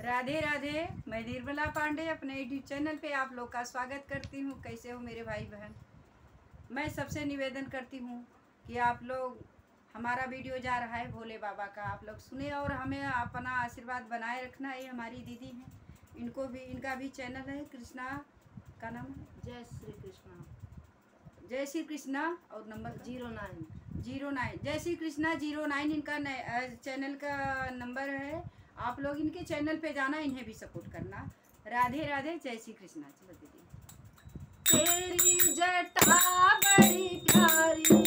राधे राधे। मैं निर्मला पांडे अपने YouTube channel पे आप लोग का स्वागत करती हूँ। कैसे हो मेरे भाई बहन। मैं सबसे निवेदन करती हूँ कि आप लोग, हमारा वीडियो जा रहा है भोले बाबा का, आप लोग सुने और हमें अपना आशीर्वाद बनाए रखना। ये हमारी दीदी हैं, इनका भी चैनल है, कृष्णा का नाम है, जय श्री कृष्णा, जय श्री कृष्णा। और नंबर 09 जय श्री कृष्णा 09 इनका चैनल का नंबर है। आप लोग इनके चैनल पे जाना, इन्हें भी सपोर्ट करना। राधे राधे, जय श्री कृष्णा। चलो दीदी। तेरी जटा बड़ी प्यारी